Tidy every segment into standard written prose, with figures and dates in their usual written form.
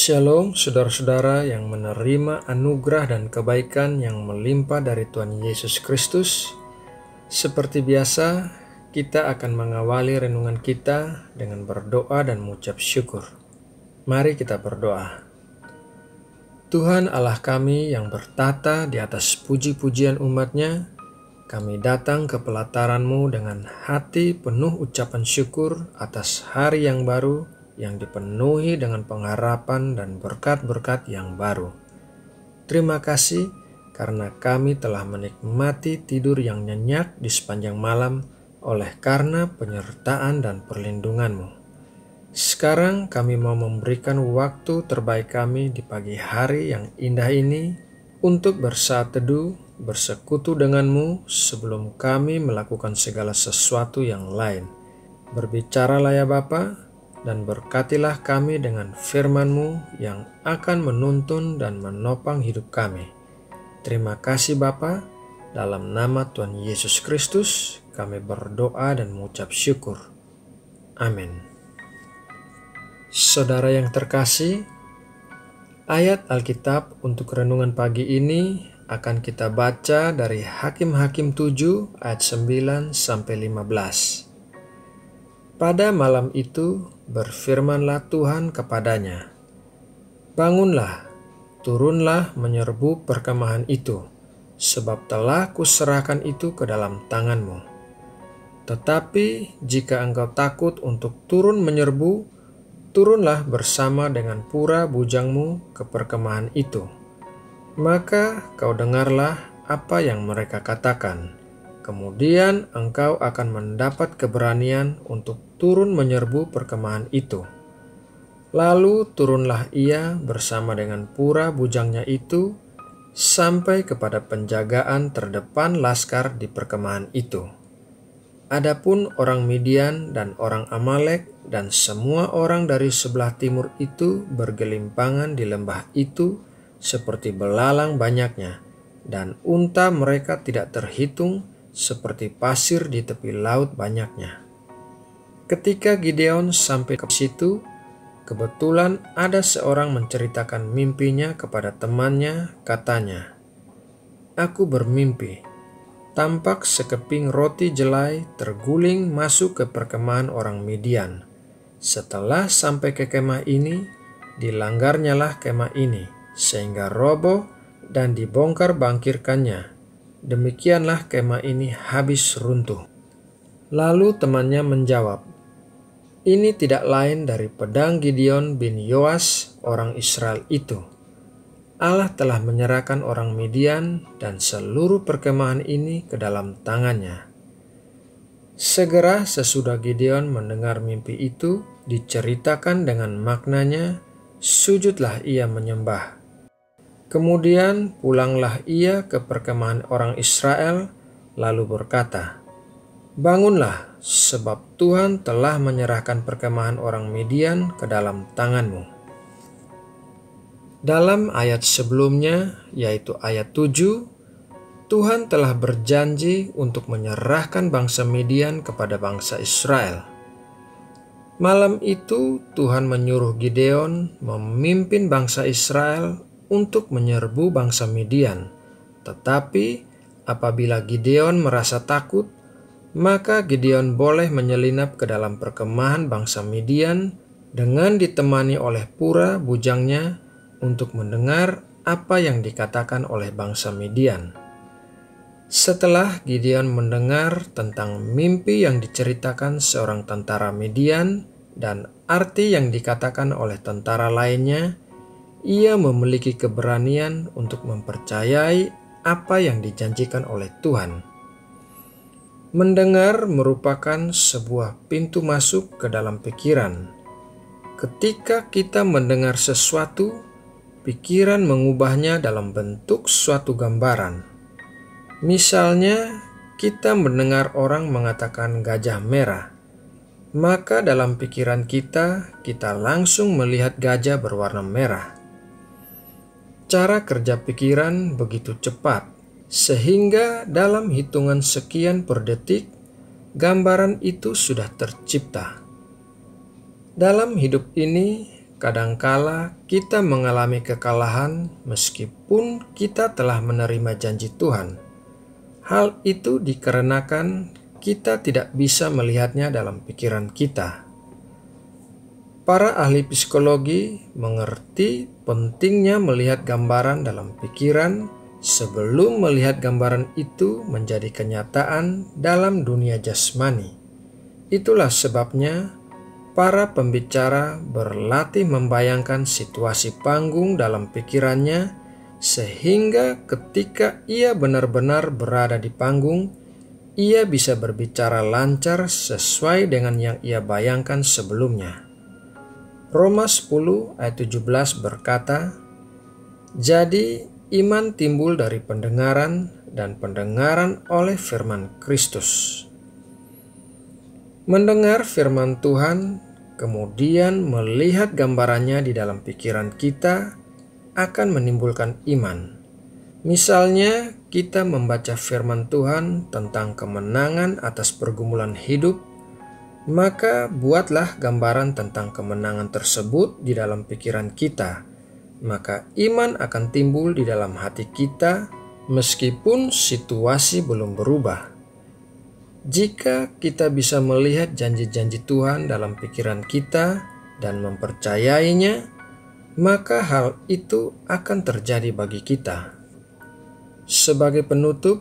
Shalom saudara-saudara yang menerima anugerah dan kebaikan yang melimpah dari Tuhan Yesus Kristus. Seperti biasa, kita akan mengawali renungan kita dengan berdoa dan mengucap syukur. Mari kita berdoa. Tuhan Allah kami yang bertata di atas puji-pujian umat-Nya, kami datang ke pelataran-Mu dengan hati penuh ucapan syukur atas hari yang baru, yang dipenuhi dengan pengharapan dan berkat-berkat yang baru. Terima kasih karena kami telah menikmati tidur yang nyenyak di sepanjang malam oleh karena penyertaan dan perlindungan-Mu. Sekarang kami mau memberikan waktu terbaik kami di pagi hari yang indah ini untuk bersaat teduh, bersekutu dengan-Mu sebelum kami melakukan segala sesuatu yang lain. Berbicaralah ya Bapa, dan berkatilah kami dengan firman-Mu yang akan menuntun dan menopang hidup kami. Terima kasih Bapa, dalam nama Tuhan Yesus Kristus kami berdoa dan mengucap syukur. Amin. Saudara yang terkasih, ayat Alkitab untuk renungan pagi ini akan kita baca dari Hakim-Hakim 7 ayat 9 sampai 15. Pada malam itu berfirmanlah Tuhan kepadanya, "Bangunlah, turunlah menyerbu perkemahan itu, sebab telah kuserahkan itu ke dalam tanganmu. Tetapi jika engkau takut untuk turun menyerbu, turunlah bersama dengan pura bujangmu ke perkemahan itu. Maka kau dengarlah apa yang mereka katakan. Kemudian engkau akan mendapat keberanian untuk turun menyerbu perkemahan itu." Lalu turunlah ia bersama dengan pura bujangnya itu sampai kepada penjagaan terdepan laskar di perkemahan itu. Adapun orang Midian dan orang Amalek dan semua orang dari sebelah timur itu bergelimpangan di lembah itu seperti belalang banyaknya, dan unta mereka tidak terhitung seperti pasir di tepi laut banyaknya. Ketika Gideon sampai ke situ, kebetulan ada seorang menceritakan mimpinya kepada temannya, katanya, "Aku bermimpi, tampak sekeping roti jelai terguling masuk ke perkemahan orang Midian. Setelah sampai ke kemah ini, dilanggarnyalah kemah ini, sehingga roboh dan dibongkar bangkirkannya. Demikianlah kemah ini habis runtuh." Lalu temannya menjawab, "Ini tidak lain dari pedang Gideon bin Yoas orang Israel itu. Allah telah menyerahkan orang Midian dan seluruh perkemahan ini ke dalam tangannya." Segera sesudah Gideon mendengar mimpi itu diceritakan dengan maknanya, sujudlah ia menyembah. Kemudian pulanglah ia ke perkemahan orang Israel, lalu berkata, "Bangunlah, sebab Tuhan telah menyerahkan perkemahan orang Midian ke dalam tanganmu." Dalam ayat sebelumnya, yaitu ayat 7, Tuhan telah berjanji untuk menyerahkan bangsa Midian kepada bangsa Israel. Malam itu Tuhan menyuruh Gideon memimpin bangsa Israel untuk menyerbu bangsa Midian. Tetapi apabila Gideon merasa takut, maka Gideon boleh menyelinap ke dalam perkemahan bangsa Midian dengan ditemani oleh pura bujangnya untuk mendengar apa yang dikatakan oleh bangsa Midian. Setelah Gideon mendengar tentang mimpi yang diceritakan seorang tentara Midian dan arti yang dikatakan oleh tentara lainnya, ia memiliki keberanian untuk mempercayai apa yang dijanjikan oleh Tuhan. Mendengar merupakan sebuah pintu masuk ke dalam pikiran. Ketika kita mendengar sesuatu, pikiran mengubahnya dalam bentuk suatu gambaran. Misalnya, kita mendengar orang mengatakan gajah merah, maka dalam pikiran kita langsung melihat gajah berwarna merah. Cara kerja pikiran begitu cepat, sehingga dalam hitungan sekian per detik, gambaran itu sudah tercipta. Dalam hidup ini, kadangkala kita mengalami kekalahan meskipun kita telah menerima janji Tuhan. Hal itu dikarenakan kita tidak bisa melihatnya dalam pikiran kita. Para ahli psikologi mengerti pentingnya melihat gambaran dalam pikiran sebelum melihat gambaran itu menjadi kenyataan dalam dunia jasmani. Itulah sebabnya para pembicara berlatih membayangkan situasi panggung dalam pikirannya sehingga ketika ia benar-benar berada di panggung, ia bisa berbicara lancar sesuai dengan yang ia bayangkan sebelumnya. Roma 10 ayat 17 berkata, "Jadi iman timbul dari pendengaran dan pendengaran oleh firman Kristus." Mendengar firman Tuhan, kemudian melihat gambarannya di dalam pikiran kita akan menimbulkan iman. Misalnya, kita membaca firman Tuhan tentang kemenangan atas pergumulan hidup, maka buatlah gambaran tentang kemenangan tersebut di dalam pikiran kita. Maka iman akan timbul di dalam hati kita meskipun situasi belum berubah. Jika kita bisa melihat janji-janji Tuhan dalam pikiran kita dan mempercayainya, maka hal itu akan terjadi bagi kita. Sebagai penutup,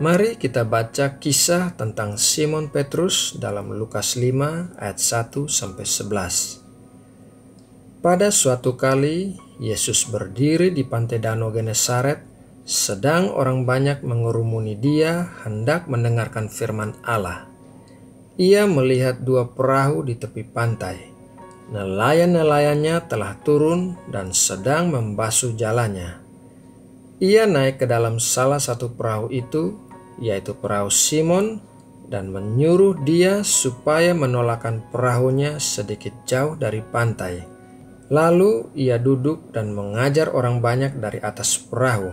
mari kita baca kisah tentang Simon Petrus dalam Lukas 5 ayat 1-11. Pada suatu kali, Yesus berdiri di pantai Danau Genesaret, sedang orang banyak mengerumuni dia hendak mendengarkan firman Allah. Ia melihat dua perahu di tepi pantai. Nelayan-nelayannya telah turun dan sedang membasuh jalannya. Ia naik ke dalam salah satu perahu itu, yaitu perahu Simon, dan menyuruh dia supaya menolakkan perahunya sedikit jauh dari pantai. Lalu ia duduk dan mengajar orang banyak dari atas perahu.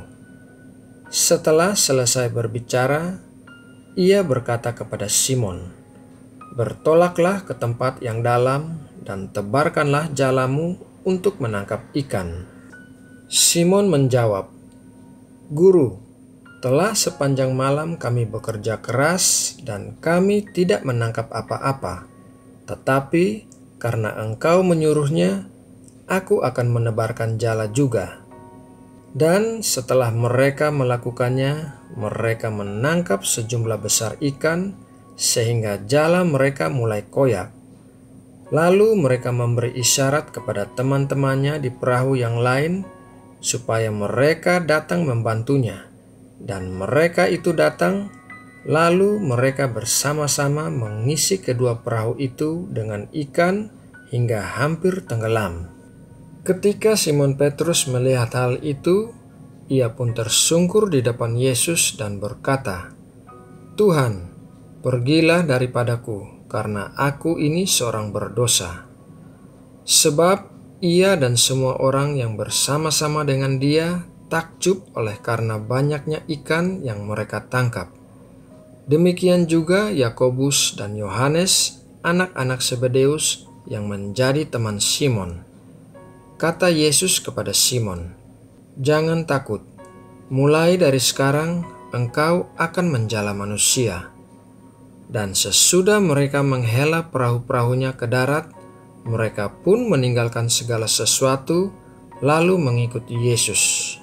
Setelah selesai berbicara, ia berkata kepada Simon, "Bertolaklah ke tempat yang dalam dan tebarkanlah jalamu untuk menangkap ikan." Simon menjawab, "Guru, telah sepanjang malam kami bekerja keras dan kami tidak menangkap apa-apa. Tetapi karena Engkau menyuruhnya, aku akan menebarkan jala juga." Dan setelah mereka melakukannya, mereka menangkap sejumlah besar ikan sehingga jala mereka mulai koyak. Lalu mereka memberi isyarat kepada teman-temannya di perahu yang lain supaya mereka datang membantunya. Dan mereka itu datang, lalu mereka bersama-sama mengisi kedua perahu itu dengan ikan hingga hampir tenggelam. Ketika Simon Petrus melihat hal itu, ia pun tersungkur di depan Yesus dan berkata, "Tuhan, pergilah daripadaku, karena aku ini seorang berdosa." Sebab ia dan semua orang yang bersama-sama dengan dia takjub oleh karena banyaknya ikan yang mereka tangkap. Demikian juga Yakobus dan Yohanes, anak-anak Zebedeus yang menjadi teman Simon. Kata Yesus kepada Simon, "Jangan takut, mulai dari sekarang engkau akan menjala manusia." Dan sesudah mereka menghela perahu-perahunya ke darat, mereka pun meninggalkan segala sesuatu, lalu mengikuti Yesus.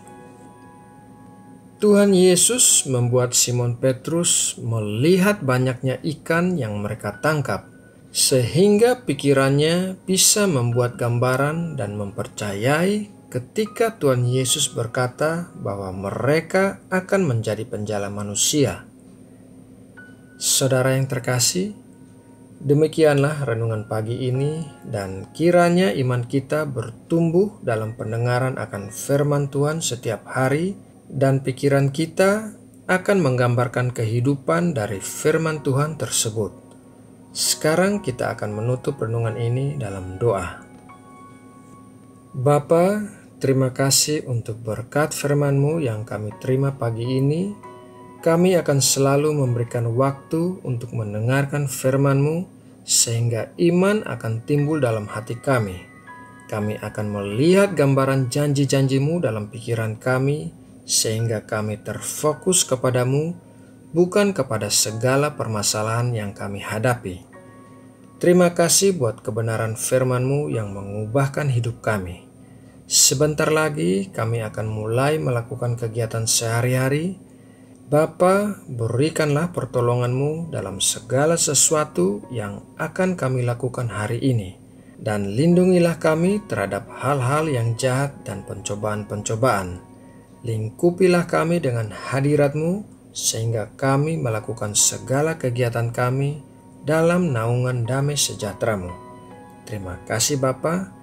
Tuhan Yesus membuat Simon Petrus melihat banyaknya ikan yang mereka tangkap, sehingga pikirannya bisa membuat gambaran dan mempercayai ketika Tuhan Yesus berkata bahwa mereka akan menjadi penjala manusia. Saudara yang terkasih, demikianlah renungan pagi ini, dan kiranya iman kita bertumbuh dalam pendengaran akan firman Tuhan setiap hari, dan pikiran kita akan menggambarkan kehidupan dari firman Tuhan tersebut. Sekarang kita akan menutup renungan ini dalam doa. Bapa, terima kasih untuk berkat firman-Mu yang kami terima pagi ini. Kami akan selalu memberikan waktu untuk mendengarkan firman-Mu, sehingga iman akan timbul dalam hati kami. Kami akan melihat gambaran janji-janji-Mu dalam pikiran kami, sehingga kami terfokus kepadamu, bukan kepada segala permasalahan yang kami hadapi. Terima kasih buat kebenaran firman-Mu yang mengubahkan hidup kami. Sebentar lagi kami akan mulai melakukan kegiatan sehari-hari. Bapa, berikanlah pertolongan-Mu dalam segala sesuatu yang akan kami lakukan hari ini. Dan lindungilah kami terhadap hal-hal yang jahat dan pencobaan-pencobaan. Lingkupilah kami dengan hadirat-Mu, sehingga kami melakukan segala kegiatan kami dalam naungan damai sejahtera-Mu. Terima kasih Bapa.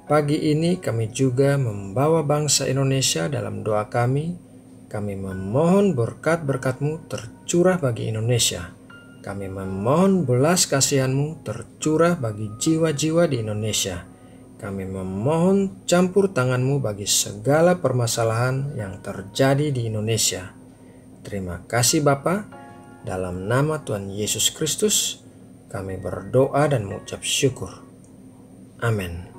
Pagi ini kami juga membawa bangsa Indonesia dalam doa kami. Kami memohon berkat-berkat-Mu tercurah bagi Indonesia. Kami memohon belas kasihan-Mu tercurah bagi jiwa-jiwa di Indonesia. Kami memohon campur tangan-Mu bagi segala permasalahan yang terjadi di Indonesia. Terima kasih Bapa. Dalam nama Tuhan Yesus Kristus, kami berdoa dan mengucap syukur. Amin.